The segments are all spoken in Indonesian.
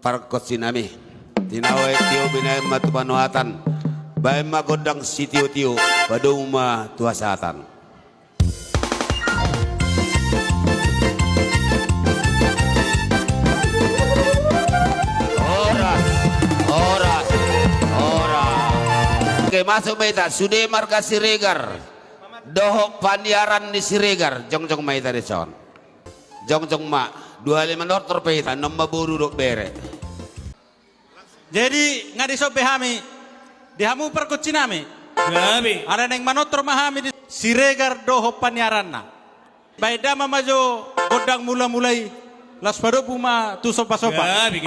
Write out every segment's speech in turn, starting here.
parkosinami tinawai tiu binay matupanuatan bay magodang sitiu-tiu paduma tuasatan. Oras. Oke, masuk Maita sudah marga Siregar dohok paniaran di Siregar jong Maita di son jong mak 25 notor Maita nomor buru dok bere. Jadi nggak disobe hami dihamu perkucinami Gabi. ada neng manotor mahami di Siregar dohok paniaran na baida mamajo godang mulai las pado puma tu sopa Gabi.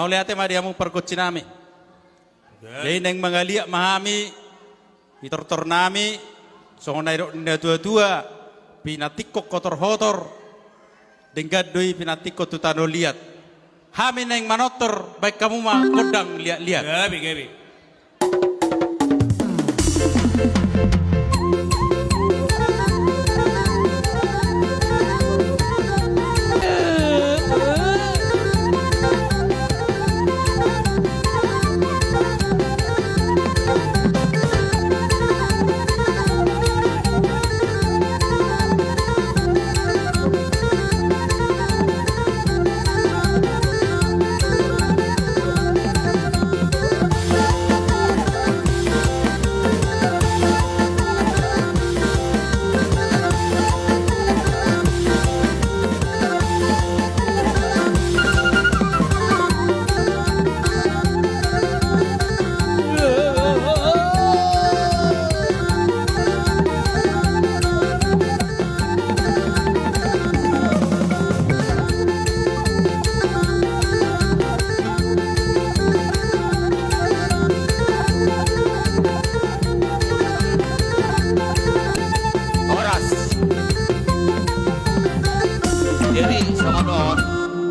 mau lihat mah dihamu perkucinami jadi neng mangaliak mahami hitor nami songonai dok nda tua pinatikok kotor denggat doi pinatikok tutano liat hami neng manotor baik kamu mah kodang liat Gabi.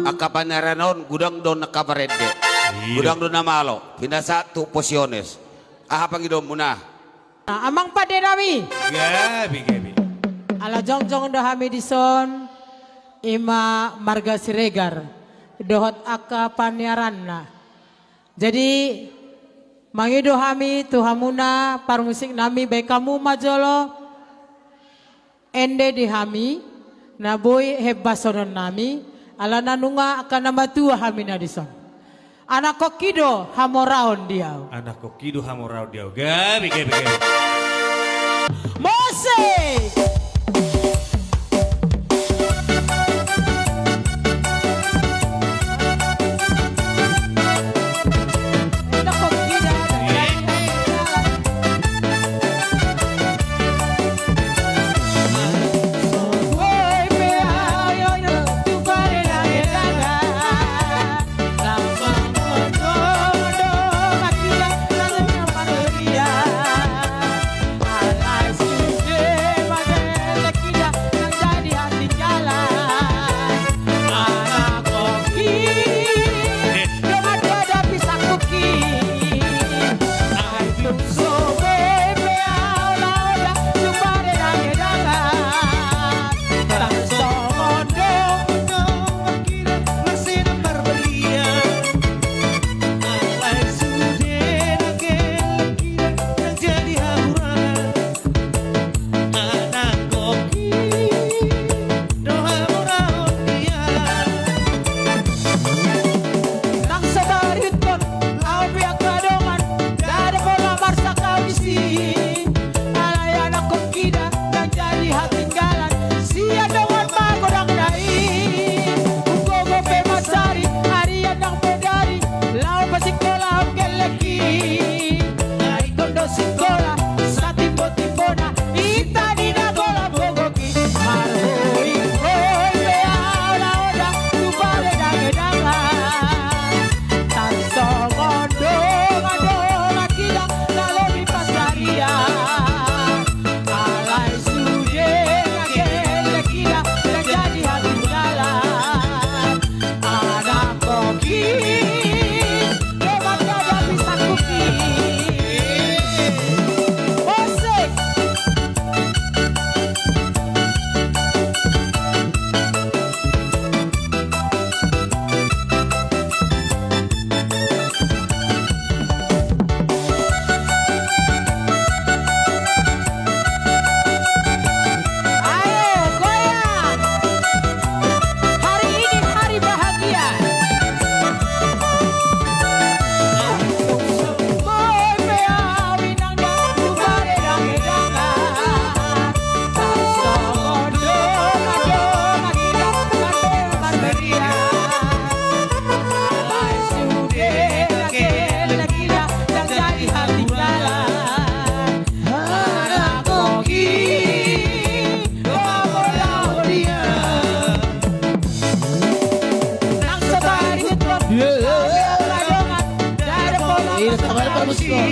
Akapanaranon gudang don nakaparede gudang don namalo pindah satu posisiones pangidom muna Amang pade nami Gabi. ala jongjong do hami dison ima marga Siregar dohot aka paniaranna jadi mangido hami tuhamuna parmusik nami baik kamu majolo ende di hami na boy hebbasonon nami ala nanunga akan nama tua hamina dison anak kokido hamoraon dia Anak kokido hamorau dia. Gabi. Mose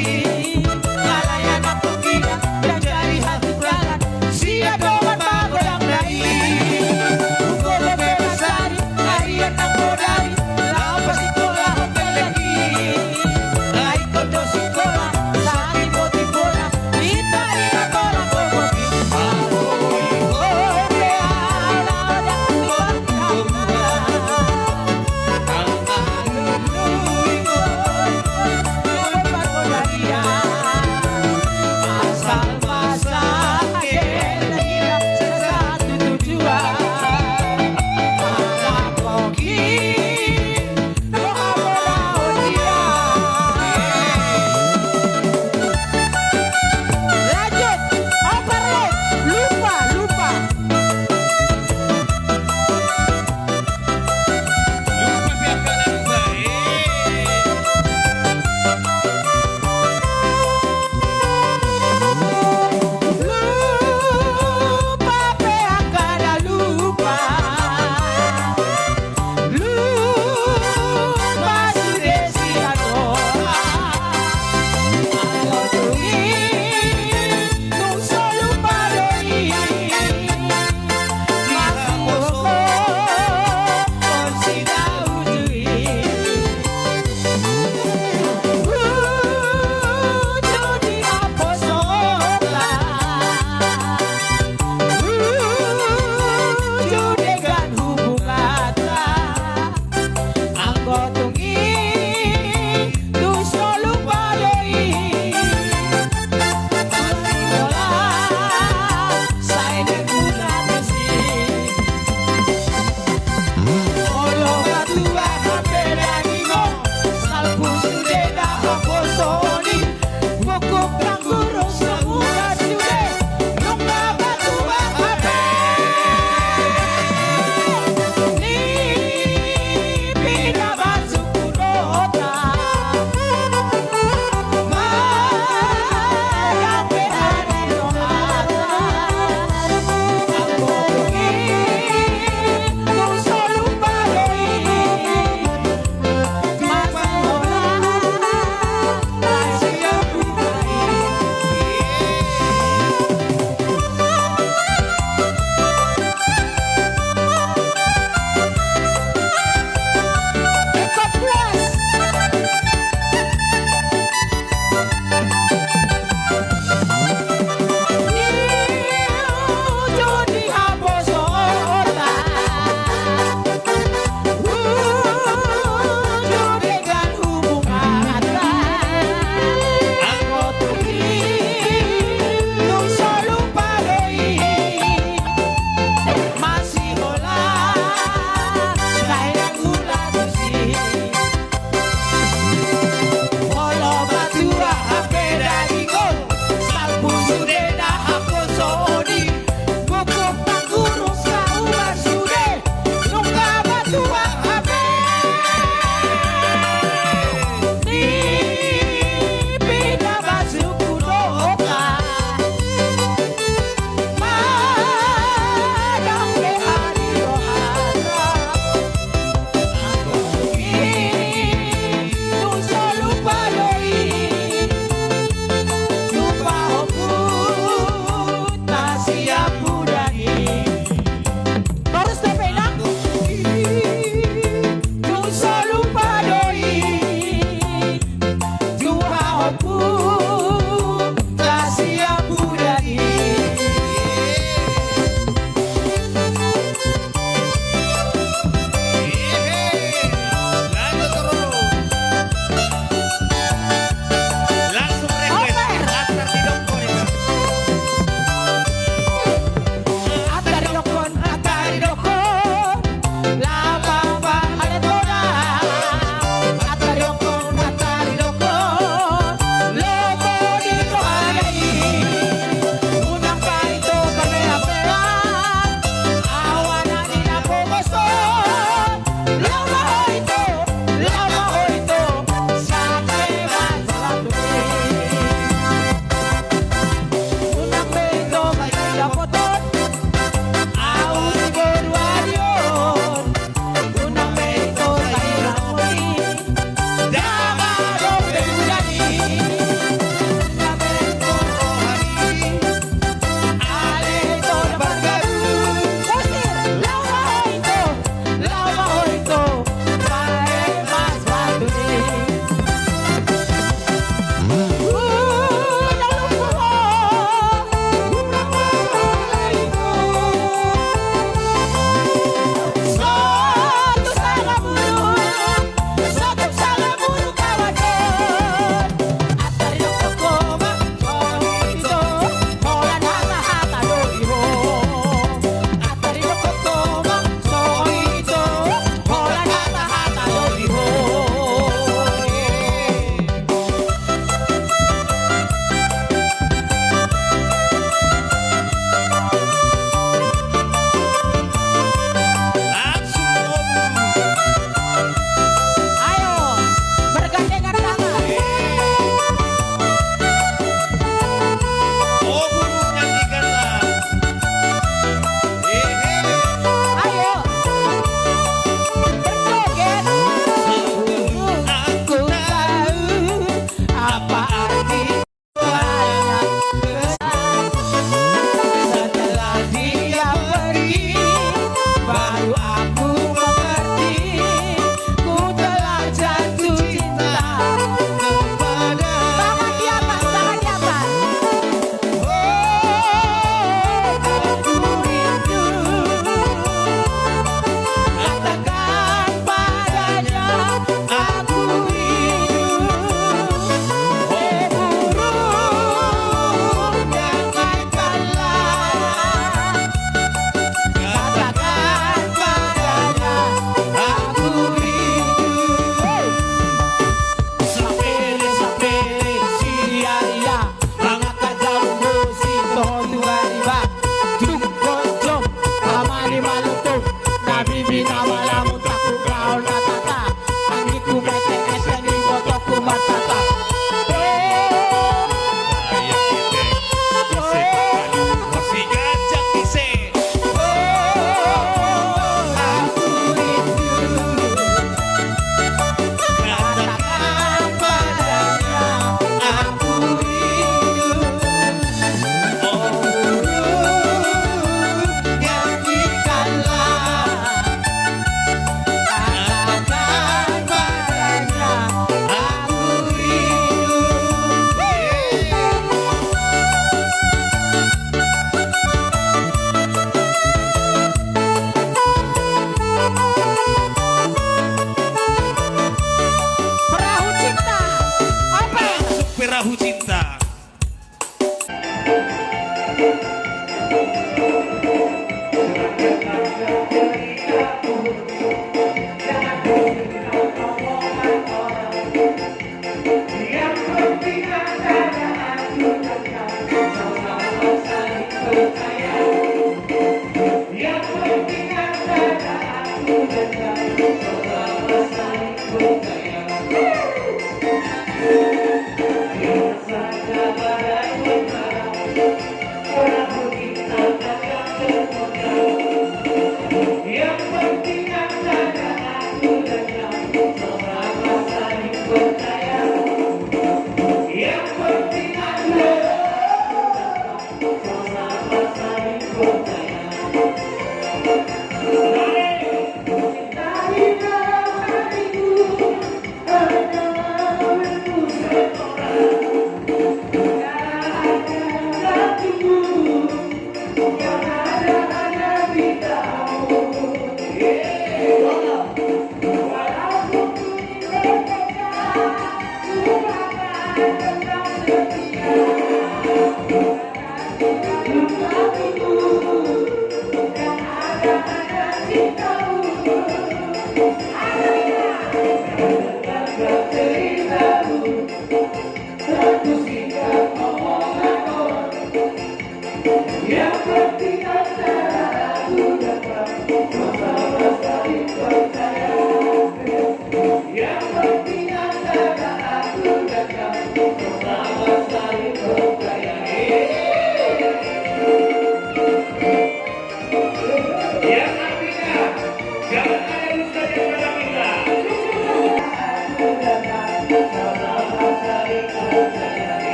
Kalayan aku gila dan jadi hati jalan. Siap doan magolang dari. Buko belasari, harian aku dari. Lapas sekolah lagi. Ay kondo sekolah, sakit poti bola. Kita ina tolak kopi. Yeah.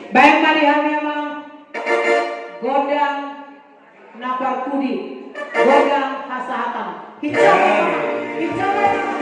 Baik mari kami emang godang nakar kudi, godang hasahatan. Hijau, hijau.